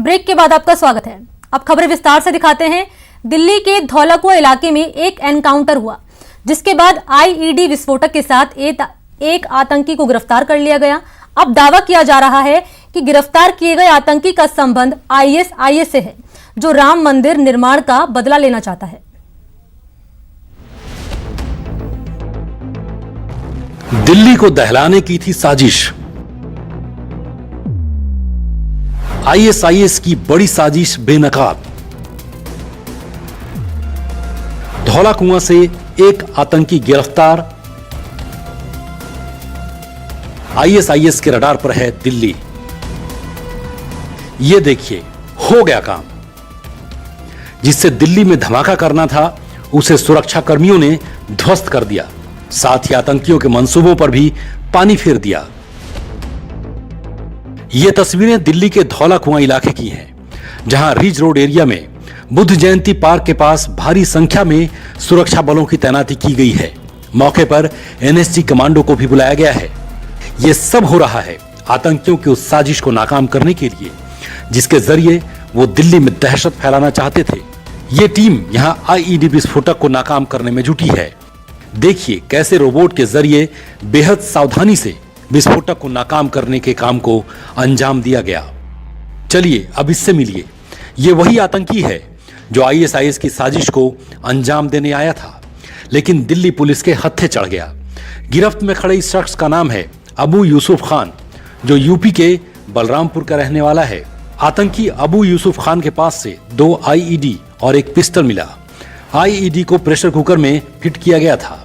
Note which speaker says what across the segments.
Speaker 1: Break के बाद आपका स्वागत है। अब खबरें विस्तार से दिखाते हैं। दिल्ली के धौलाकुआं इलाके में एक एनकाउंटर हुआ, जिसके बाद आईईडी विस्फोटक के साथ एक आतंकी को गिरफ्तार कर लिया गया। अब दावा किया जा रहा है कि गिरफ्तार किए गए आतंकी का संबंध आईएसआईएस से है, जो राम मंदिर निर्माण का बदला लेना चाहता है।
Speaker 2: दिल्ली को दहलाने की थी साजिश। आईएसआईएस की बड़ी साजिश बेनकाब। धौलाकुआं से एक आतंकी गिरफ्तार। आईएसआईएस के रडार पर है दिल्ली। यह देखिए, हो गया काम। जिससे दिल्ली में धमाका करना था, उसे सुरक्षा कर्मियों ने ध्वस्त कर दिया। साथ ही आतंकियों के मंसूबों पर भी पानी फेर दिया। ये तस्वीरें दिल्ली के धौलाकुआं इलाके की हैं, जहां रिज रोड एरिया में बुद्ध जयंती पार्क के पास भारी संख्या में सुरक्षा बलों की तैनाती की गई है। मौके पर एनएसजी कमांडो को भी बुलाया गया है। यह सब हो रहा है आतंकियों की उस साजिश को नाकाम करने के लिए, जिसके जरिए वो दिल्ली में दहशत फैलाना चाहते थे। ये टीम यहां आईईडी विस्फोटक को नाकाम करने में जुटी है। देखिए कैसे रोबोट के जरिए बेहद सावधानी से विस्फोटक को नाकाम करने के काम को अंजाम दिया गया। चलिए अब इससे मिलिए। ये वही आतंकी है जो आईएसआईएस की साजिश को अंजाम देने आया था, लेकिन दिल्ली पुलिस के हत्थे चढ़ गया। गिरफ्त में खड़े इस शख्स का नाम है अबू यूसुफ खान, जो यूपी के बलरामपुर का रहने वाला है। आतंकी अबू यूसुफ खान के पास से 2 आईईडी और एक पिस्टल मिला। आईईडी को प्रेशर कुकर में फिट किया गया था।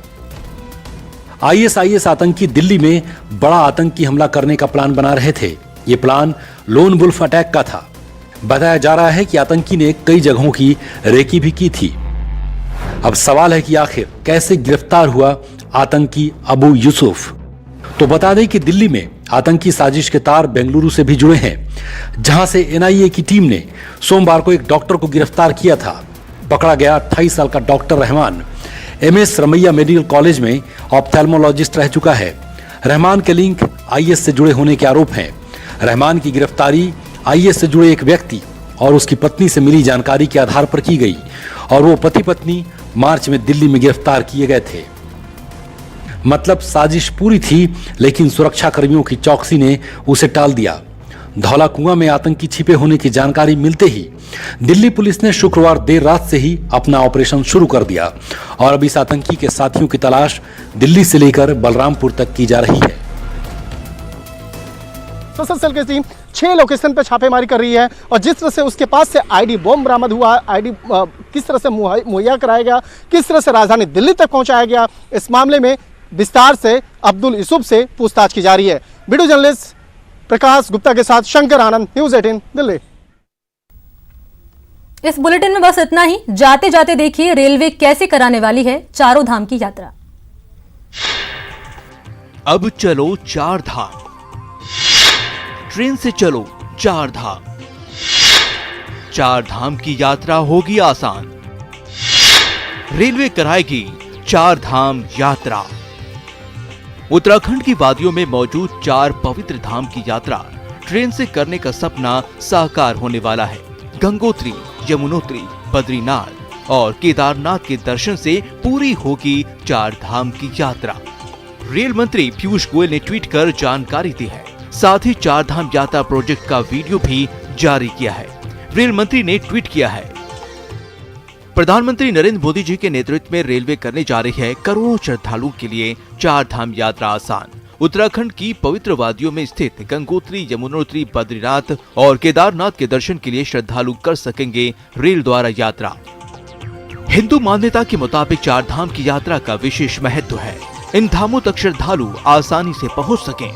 Speaker 2: आईएसआईएस आतंकी दिल्ली में बड़ा आतंकी हमला करने का प्लान बना रहे थे। ये प्लान लोन वुल्फ अटैक का था। बताया जा रहा है कि आतंकी ने कई जगहों की रेकी भी की थी। अब सवाल है कि आखिर कैसे गिरफ्तार हुआ आतंकी अबू यूसुफ। तो बता दें कि दिल्ली में आतंकी साजिश के तार बेंगलुरु से भी जुड़े हैं, जहां से एनआईए की टीम ने सोमवार को एक डॉक्टर को गिरफ्तार किया था। पकड़ा गया 28 साल का doctor Rahman MS Ramaiah medical college में ऑप्थेल्मोलॉजिस्ट रह चुका है। रहमान के लिंक आईएस से जुड़े होने के आरोप हैं। रहमान की गिरफ्तारी आईएस से जुड़े एक व्यक्ति और उसकी पत्नी से मिली जानकारी के आधार पर की गई, और वो पति पत्नी मार्च में दिल्ली में गिरफ्तार किए गए थे। मतलब साजिश पूरी थी, लेकिन सुरक्षा कर्मियों की चौकसी ने उसे टाल दिया। धौलाकुआं में आतंकी छिपे होने की जानकारी मिलते ही दिल्ली पुलिस ने शुक्रवार देर रात से ही अपना ऑपरेशन शुरू कर दिया, और अब इस आतंकी के साथियों की तलाश दिल्ली से लेकर बलरामपुर तक की जा रही है।
Speaker 3: स्पेशल सेल की टीम 6 लोकेशन पर छापेमारी कर रही है, और जिस तरह से उसके पास से आईडी बम बरामद हुआ, आईडी किस तरह से मुहैया कराया गया, किस तरह से राजधानी दिल्ली तक पहुंचाया गया, इस मामले में विस्तार से अब्दुल यूसुफ से पूछताछ की जा रही है। वीडियो जर्नलिस्ट प्रकाश गुप्ता के साथ शंकर आनंद, न्यूज़ 18 दिल्ली।
Speaker 1: इस बुलेटिन में बस इतना ही। जाते जाते देखिए रेलवे कैसे कराने वाली है चारों धाम की यात्रा।
Speaker 4: अब चलो 4 धाम, ट्रेन से चलो 4 धाम। 4 धाम की यात्रा होगी आसान। रेलवे कराएगी 4 धाम यात्रा। उत्तराखंड की वादियों में मौजूद 4 पवित्र धाम की यात्रा ट्रेन से करने का सपना साकार होने वाला है। गंगोत्री, यमुनोत्री, बद्रीनाथ और केदारनाथ के दर्शन से पूरी होगी 4 धाम की यात्रा। रेल मंत्री पीयूष गोयल ने ट्वीट कर जानकारी दी है। साथ ही 4 धाम यात्रा प्रोजेक्ट का वीडियो भी जारी किया है। रेल मंत्री ने ट्वीट किया है, प्रधानमंत्री नरेंद्र मोदी जी के नेतृत्व में रेलवे करने जा रही है करोड़ों श्रद्धालुओं के लिए 4 धाम यात्रा आसान। उत्तराखंड की पवित्र वादियों में स्थित गंगोत्री, यमुनोत्री, बद्रीनाथ और केदारनाथ के दर्शन के लिए श्रद्धालु कर सकेंगे रेल द्वारा यात्रा। हिंदू मान्यता के मुताबिक 4 धाम की यात्रा का विशेष महत्व है। इन धामों तक श्रद्धालु आसानी से पहुंच सकें,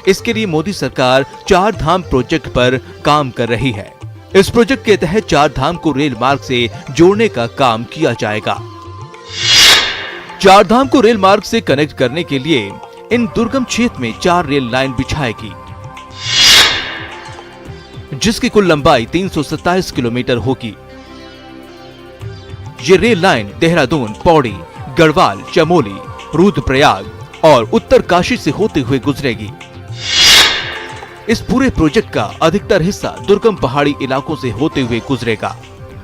Speaker 4: इसके लिए मोदी सरकार 4 धाम प्रोजेक्ट पर काम कर रही है। इस प्रोजेक्ट के तहत 4 धाम को रेल मार्ग से जोड़ने का काम किया जाएगा। 4 धाम को रेल मार्ग से कनेक्ट करने के लिए इन दुर्गम क्षेत्र में 4 रेल लाइन बिछाएगी, जिसकी कुल लंबाई 327 किलोमीटर होगी। ये रेल लाइन देहरादून, पौड़ी, गढ़वाल, चमोली, रुद्रप्रयाग और उत्तरकाशी से होते हुए गुजरेगी। इस पूरे प्रोजेक्ट का अधिकतर हिस्सा दुर्गम पहाड़ी इलाकों से होते हुए गुजरेगा।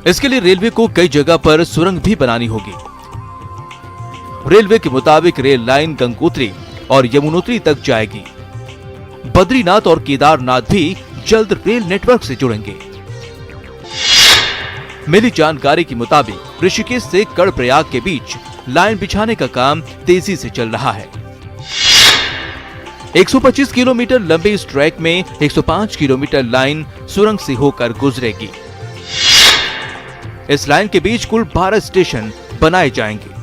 Speaker 4: इसके लिए रेलवे को कई जगह पर सुरंग भी बनानी होगी। रेलवे के मुताबिक रेल लाइन गंगोत्री और यमुनोत्री तक जाएगी। बद्रीनाथ और केदारनाथ भी जल्द रेल नेटवर्क से जुड़ेंगे। मिली जानकारी के मुताबिक ऋषिकेश से कर्णप्रयाग के बीच लाइन बिछाने का काम तेजी से चल रहा है। 125 किलोमीटर लंबे इस ट्रैक में 105 किलोमीटर लाइन सुरंग से होकर गुजरेगी। इस लाइन के बीच कुल 12 स्टेशन बनाए जाएंगे।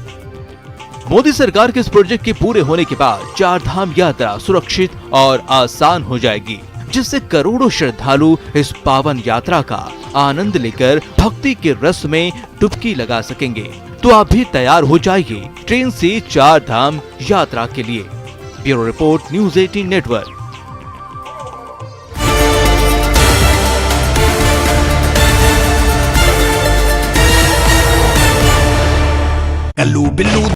Speaker 4: मोदी सरकार के इस प्रोजेक्ट के पूरे होने के बाद चार धाम यात्रा सुरक्षित और आसान हो जाएगी, जिससे करोड़ों श्रद्धालु इस पावन यात्रा का आनंद लेकर भक्ति के रस में डुबकी लगा सकेंगे। तो आप भी तैयार हो जाइए ट्रेन से चार धाम यात्रा के लिए। Bureau report, news 18 network.
Speaker 5: कल्लू बिल्लू